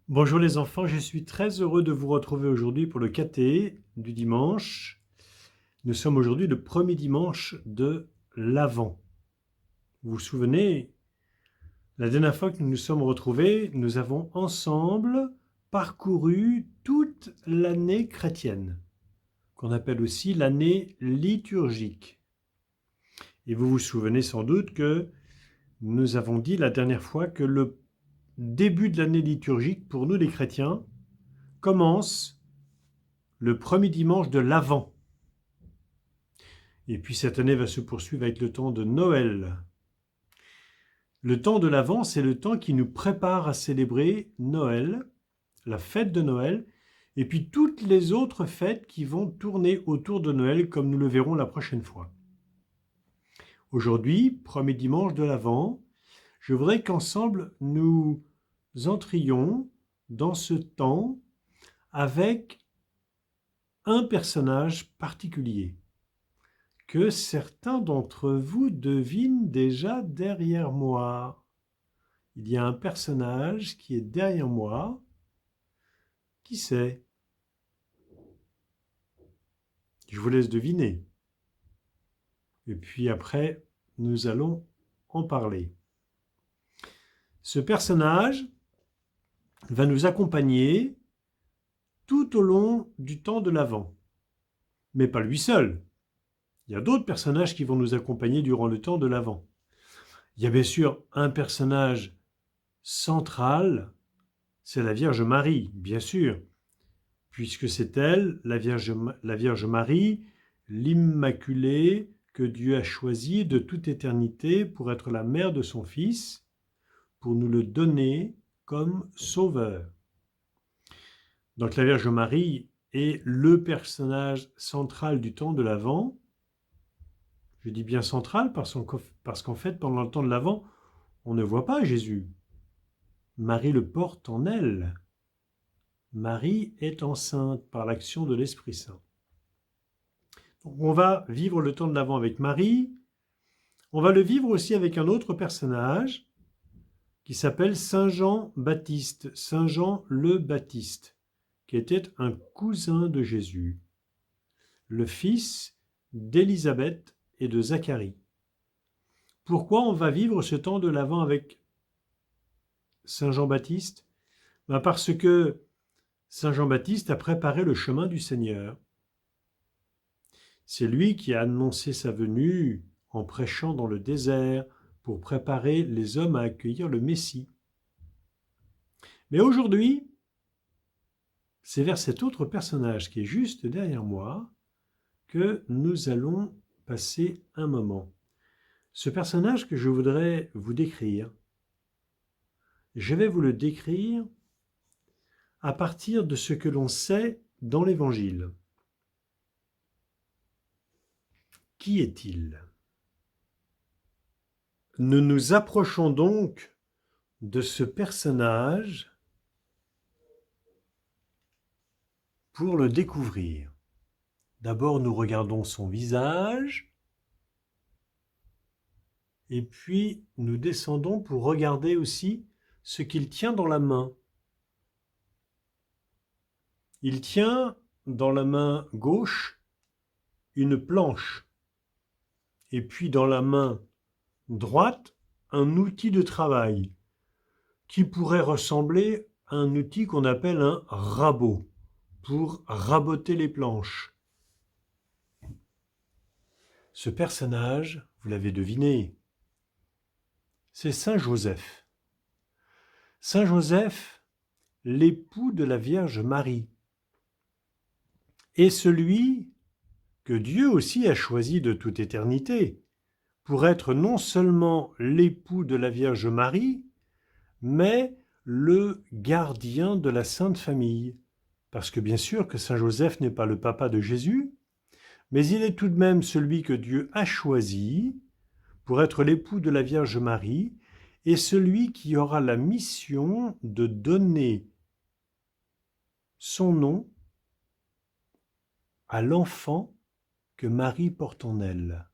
Bonjour les enfants, je suis très heureux de vous retrouver aujourd'hui pour le caté du dimanche. Nous sommes aujourd'hui le premier dimanche de l'Avent. Vous vous souvenez, la dernière fois que nous nous sommes retrouvés, nous avons ensemble parcouru toute l'année chrétienne, qu'on appelle aussi l'année liturgique. Et vous vous souvenez sans doute que nous avons dit la dernière fois que le début de l'année liturgique pour nous les chrétiens commence le premier dimanche de l'Avent. Et puis cette année va se poursuivre avec le temps de Noël. Le temps de l'Avent, c'est le temps qui nous prépare à célébrer Noël, la fête de Noël, et puis toutes les autres fêtes qui vont tourner autour de Noël, comme nous le verrons la prochaine fois. Aujourd'hui, premier dimanche de l'Avent, je voudrais qu'ensemble nous entrions dans ce temps avec un personnage particulier que certains d'entre vous devinent déjà derrière moi. Il y a un personnage qui est derrière moi. Qui c'est? Je vous laisse deviner. Et puis après, nous allons en parler. Ce personnage va nous accompagner tout au long du temps de l'Avent. Mais pas lui seul. Il y a d'autres personnages qui vont nous accompagner durant le temps de l'Avent. Il y a bien sûr un personnage central, c'est la Vierge Marie, bien sûr, puisque c'est elle, la Vierge Marie, l'Immaculée, que Dieu a choisie de toute éternité pour être la mère de son Fils, pour nous le donner comme sauveur. Donc la Vierge Marie est le personnage central du temps de l'Avent. Je dis bien central parce qu'en fait, pendant le temps de l'Avent, on ne voit pas Jésus. Marie le porte en elle. Marie est enceinte par l'action de l'Esprit Saint. Donc on va vivre le temps de l'Avent avec Marie. On va le vivre aussi avec un autre personnage qui s'appelle Saint Jean-Baptiste, Saint Jean le Baptiste, qui était un cousin de Jésus, le fils d'Élisabeth et de Zacharie. Pourquoi on va vivre ce temps de l'Avent avec Saint Jean-Baptiste? Parce que Saint Jean-Baptiste a préparé le chemin du Seigneur. C'est lui qui a annoncé sa venue en prêchant dans le désert pour préparer les hommes à accueillir le Messie. Mais aujourd'hui, c'est vers cet autre personnage qui est juste derrière moi que nous allons passer un moment. Ce personnage que je voudrais vous décrire, je vais vous le décrire à partir de ce que l'on sait dans l'Évangile. Qui est-il? Nous nous approchons donc de ce personnage pour le découvrir. D'abord, nous regardons son visage, et puis nous descendons pour regarder aussi ce qu'il tient dans la main. Il tient dans la main gauche une planche, et puis dans la main droite un outil de travail qui pourrait ressembler à un outil qu'on appelle un rabot pour raboter les planches. Ce personnage, vous l'avez deviné, c'est Saint Joseph. Saint Joseph, l'époux de la Vierge Marie, est celui que Dieu aussi a choisi de toute éternité pour être non seulement l'époux de la Vierge Marie, mais le gardien de la Sainte Famille. Parce que bien sûr que Saint Joseph n'est pas le papa de Jésus, mais il est tout de même celui que Dieu a choisi pour être l'époux de la Vierge Marie et celui qui aura la mission de donner son nom à l'enfant que Marie porte en elle.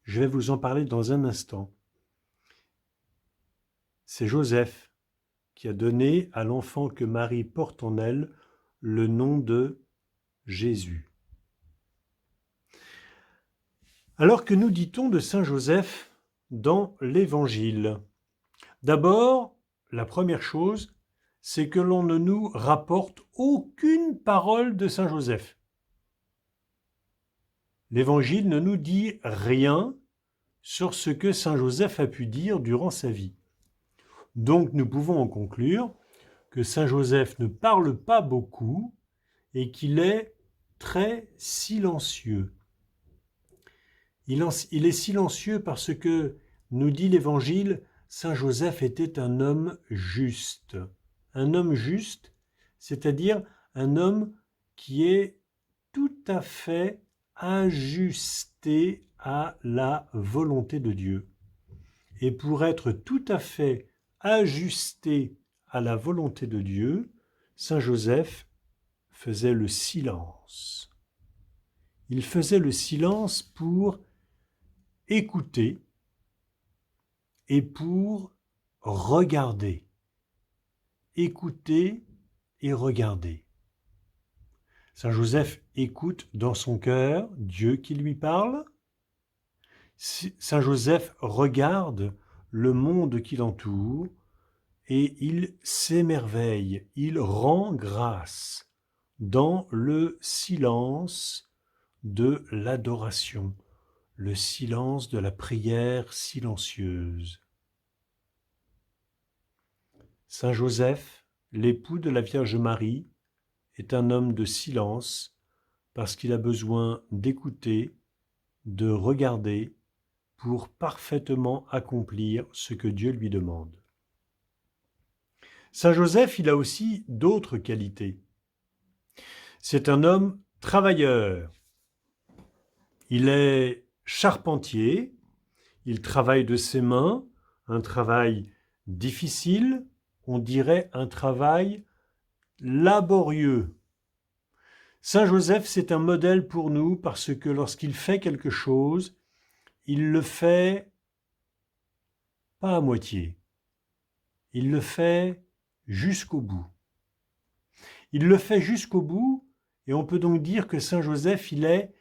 Je vais vous en parler dans un instant. C'est Joseph qui a donné à l'enfant que Marie porte en elle le nom de Jésus. Alors que nous dit-on de Saint Joseph dans l'Évangile? D'abord, la première chose, c'est que l'on ne nous rapporte aucune parole de Saint Joseph. L'Évangile ne nous dit rien sur ce que Saint Joseph a pu dire durant sa vie. Donc nous pouvons en conclure que Saint Joseph ne parle pas beaucoup et qu'il est très silencieux. Il est silencieux parce que, nous dit l'Évangile, Saint Joseph était un homme juste. Un homme juste, c'est-à-dire un homme qui est tout à fait ajusté à la volonté de Dieu. Et pour être tout à fait ajusté à la volonté de Dieu, Saint Joseph faisait le silence. Il faisait le silence pour écouter et pour regarder. Écouter et regarder. Saint Joseph écoute dans son cœur Dieu qui lui parle. Saint Joseph regarde le monde qui l'entoure et il s'émerveille, il rend grâce dans le silence de l'adoration, le silence de la prière silencieuse. Saint Joseph, l'époux de la Vierge Marie, est un homme de silence parce qu'il a besoin d'écouter, de regarder pour parfaitement accomplir ce que Dieu lui demande. Saint Joseph, il a aussi d'autres qualités. C'est un homme travailleur. Il est charpentier, il travaille de ses mains, un travail difficile, on dirait un travail laborieux. Saint Joseph, c'est un modèle pour nous parce que lorsqu'il fait quelque chose, il le fait pas à moitié. Il le fait jusqu'au bout. Il le fait jusqu'au bout et on peut donc dire que Saint Joseph, il est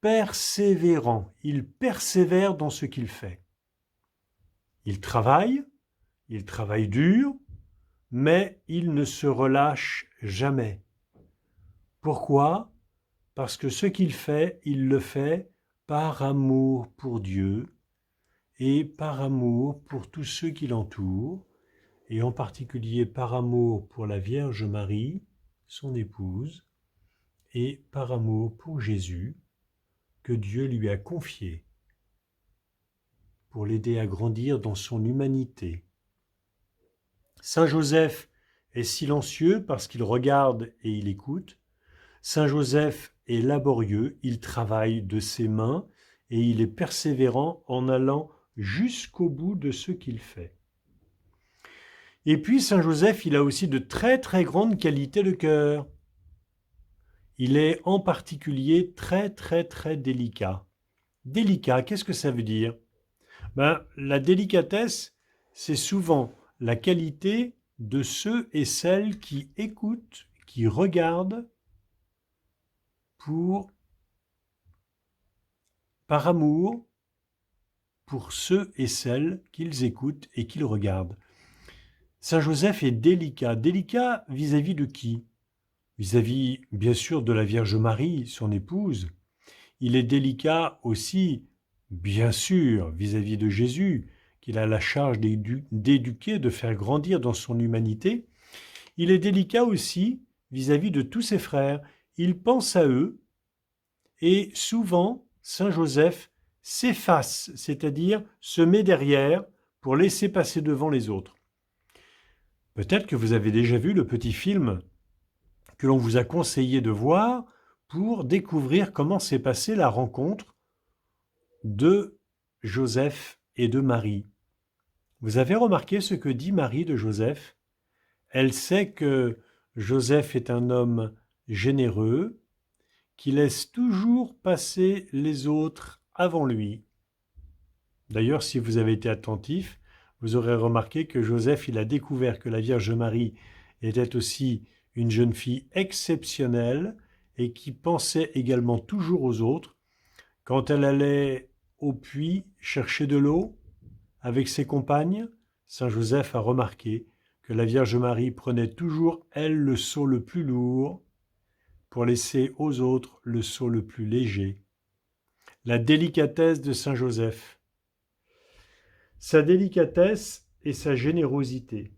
persévérant. Il persévère dans ce qu'il fait. Il travaille dur, mais il ne se relâche jamais. Pourquoi? Parce que ce qu'il fait, il le fait par amour pour Dieu et par amour pour tous ceux qui l'entourent, et en particulier par amour pour la Vierge Marie, son épouse, et par amour pour Jésus, que Dieu lui a confié pour l'aider à grandir dans son humanité. Saint Joseph est silencieux parce qu'il regarde et il écoute. Saint Joseph est laborieux, il travaille de ses mains et il est persévérant en allant jusqu'au bout de ce qu'il fait. Et puis Saint Joseph, il a aussi de très très grandes qualités de cœur. Il est en particulier très très très délicat. Délicat, qu'est-ce que ça veut dire? La délicatesse, c'est souvent la qualité de ceux et celles qui écoutent, qui regardent par amour pour ceux et celles qu'ils écoutent et qu'ils regardent. Saint Joseph est délicat. Délicat vis-à-vis de qui? Vis-à-vis, bien sûr, de la Vierge Marie, son épouse. Il est délicat aussi, bien sûr, vis-à-vis de Jésus, qu'il a la charge d'éduquer, de faire grandir dans son humanité. Il est délicat aussi vis-à-vis de tous ses frères. Il pense à eux et souvent, Saint Joseph s'efface, c'est-à-dire se met derrière pour laisser passer devant les autres. Peut-être que vous avez déjà vu le petit film que l'on vous a conseillé de voir pour découvrir comment s'est passée la rencontre de Joseph et de Marie. Vous avez remarqué ce que dit Marie de Joseph? Elle sait que Joseph est un homme généreux, qui laisse toujours passer les autres avant lui. D'ailleurs, si vous avez été attentif, vous aurez remarqué que Joseph, il a découvert que la Vierge Marie était aussi une jeune fille exceptionnelle et qui pensait également toujours aux autres. Quand elle allait au puits chercher de l'eau avec ses compagnes, Saint Joseph a remarqué que la Vierge Marie prenait toujours, elle, le seau le plus lourd pour laisser aux autres le seau le plus léger. La délicatesse de Saint Joseph. Sa délicatesse et sa générosité.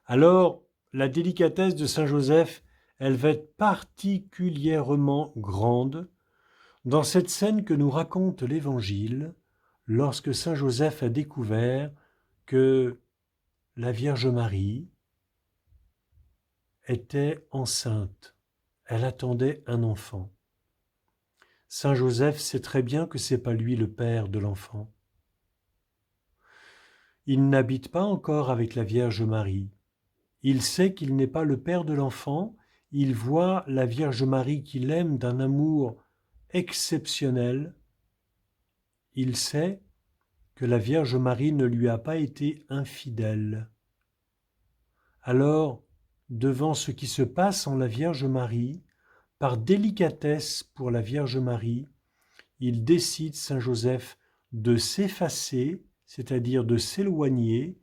Alors, la délicatesse de Saint Joseph, elle va être particulièrement grande dans cette scène que nous raconte l'Évangile lorsque Saint Joseph a découvert que la Vierge Marie était enceinte. Elle attendait un enfant. Saint Joseph sait très bien que ce n'est pas lui le père de l'enfant. Il n'habite pas encore avec la Vierge Marie. Il sait qu'il n'est pas le père de l'enfant. Il voit la Vierge Marie qu'il aime d'un amour exceptionnel. Il sait que la Vierge Marie ne lui a pas été infidèle. Alors, devant ce qui se passe en la Vierge Marie, par délicatesse pour la Vierge Marie, il décide, Saint Joseph, de s'effacer, c'est-à-dire de s'éloigner,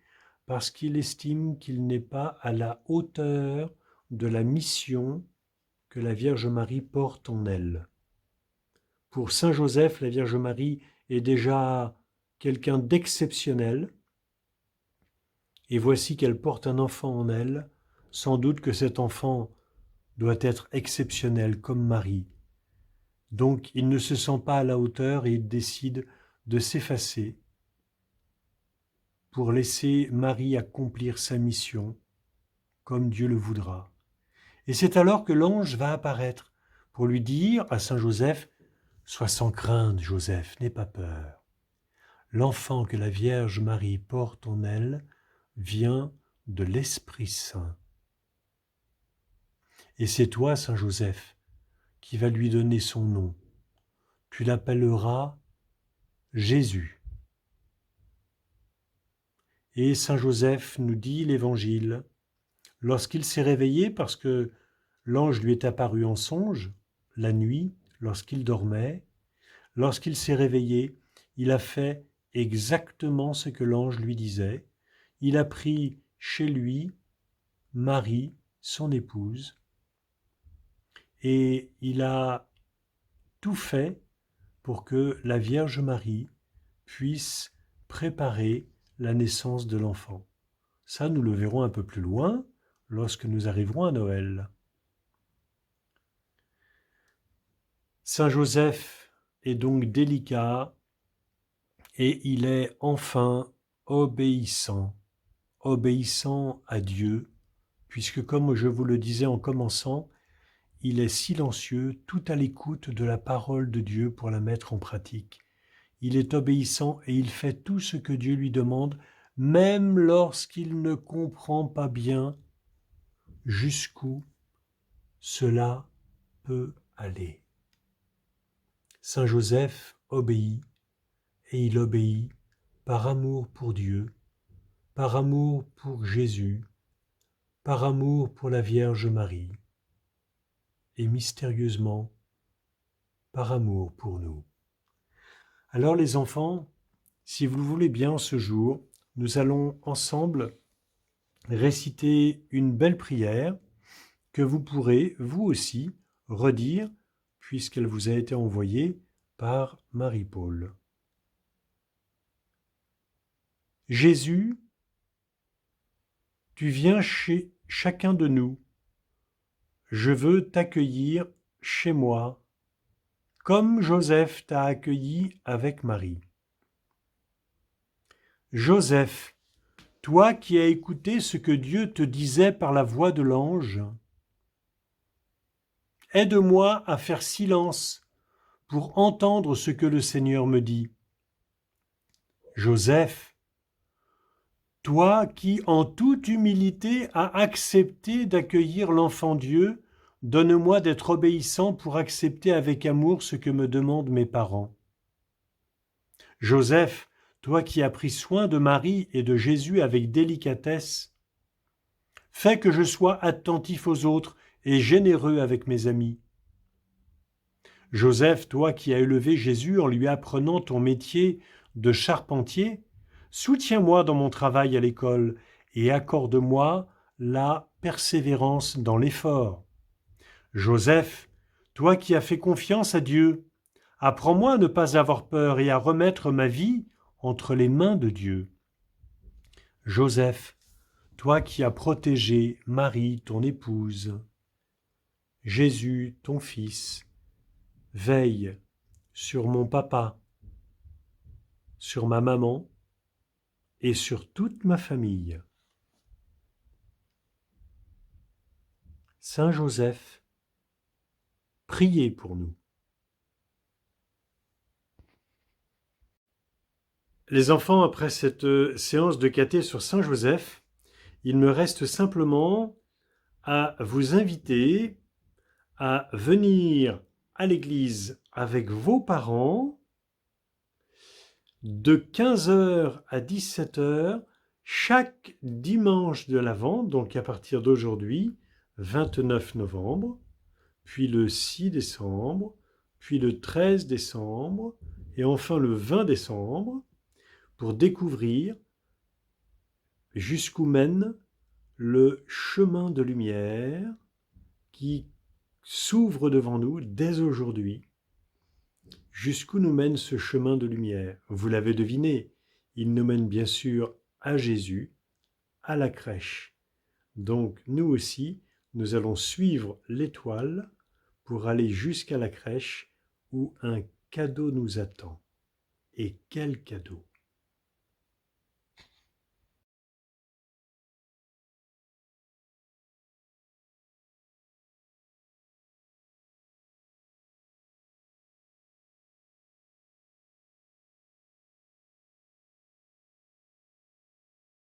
parce qu'il estime qu'il n'est pas à la hauteur de la mission que la Vierge Marie porte en elle. Pour Saint Joseph, la Vierge Marie est déjà quelqu'un d'exceptionnel, et voici qu'elle porte un enfant en elle, sans doute que cet enfant doit être exceptionnel comme Marie. Donc il ne se sent pas à la hauteur et il décide de s'effacer pour laisser Marie accomplir sa mission comme Dieu le voudra. Et c'est alors que l'ange va apparaître pour lui dire à Saint Joseph « Sois sans crainte, Joseph, n'aie pas peur. L'enfant que la Vierge Marie porte en elle vient de l'Esprit Saint. Et c'est toi, Saint Joseph, qui vas lui donner son nom. Tu l'appelleras Jésus. » Et Saint Joseph nous dit l'Évangile, lorsqu'il s'est réveillé, parce que l'ange lui est apparu en songe, la nuit, lorsqu'il dormait, lorsqu'il s'est réveillé, il a fait exactement ce que l'ange lui disait. Il a pris chez lui Marie, son épouse, et il a tout fait pour que la Vierge Marie puisse préparer la naissance de l'enfant. Ça, nous le verrons un peu plus loin lorsque nous arriverons à Noël. Saint Joseph est donc délicat et il est enfin obéissant à Dieu, puisque comme je vous le disais en commençant, il est silencieux, tout à l'écoute de la parole de Dieu pour la mettre en pratique. Il est obéissant et il fait tout ce que Dieu lui demande, même lorsqu'il ne comprend pas bien jusqu'où cela peut aller. Saint Joseph obéit, et il obéit par amour pour Dieu, par amour pour Jésus, par amour pour la Vierge Marie, et mystérieusement par amour pour nous. Alors les enfants, si vous le voulez bien ce jour, nous allons ensemble réciter une belle prière que vous pourrez, vous aussi, redire puisqu'elle vous a été envoyée par Marie-Paul. Jésus, tu viens chez chacun de nous. Je veux t'accueillir chez moi, comme Joseph t'a accueilli avec Marie. Joseph, toi qui as écouté ce que Dieu te disait par la voix de l'ange, aide-moi à faire silence pour entendre ce que le Seigneur me dit. Joseph, toi qui en toute humilité as accepté d'accueillir l'enfant Dieu, donne-moi d'être obéissant pour accepter avec amour ce que me demandent mes parents. Joseph, toi qui as pris soin de Marie et de Jésus avec délicatesse, fais que je sois attentif aux autres et généreux avec mes amis. Joseph, toi qui as élevé Jésus en lui apprenant ton métier de charpentier, soutiens-moi dans mon travail à l'école et accorde-moi la persévérance dans l'effort. Joseph, toi qui as fait confiance à Dieu, apprends-moi à ne pas avoir peur et à remettre ma vie entre les mains de Dieu. Joseph, toi qui as protégé Marie, ton épouse, Jésus, ton fils, veille sur mon papa, sur ma maman et sur toute ma famille. Saint Joseph, priez pour nous. Les enfants, après cette séance de caté sur Saint Joseph, il me reste simplement à vous inviter à venir à l'église avec vos parents de 15h à 17h chaque dimanche de l'Avent, donc à partir d'aujourd'hui, 29 novembre, puis le 6 décembre, puis le 13 décembre, et enfin le 20 décembre, pour découvrir jusqu'où mène le chemin de lumière qui s'ouvre devant nous dès aujourd'hui. Jusqu'où nous mène ce chemin de lumière? Vous l'avez deviné, il nous mène bien sûr à Jésus, à la crèche. Donc nous aussi, nous allons suivre l'étoile pour aller jusqu'à la crèche où un cadeau nous attend. Et quel cadeau!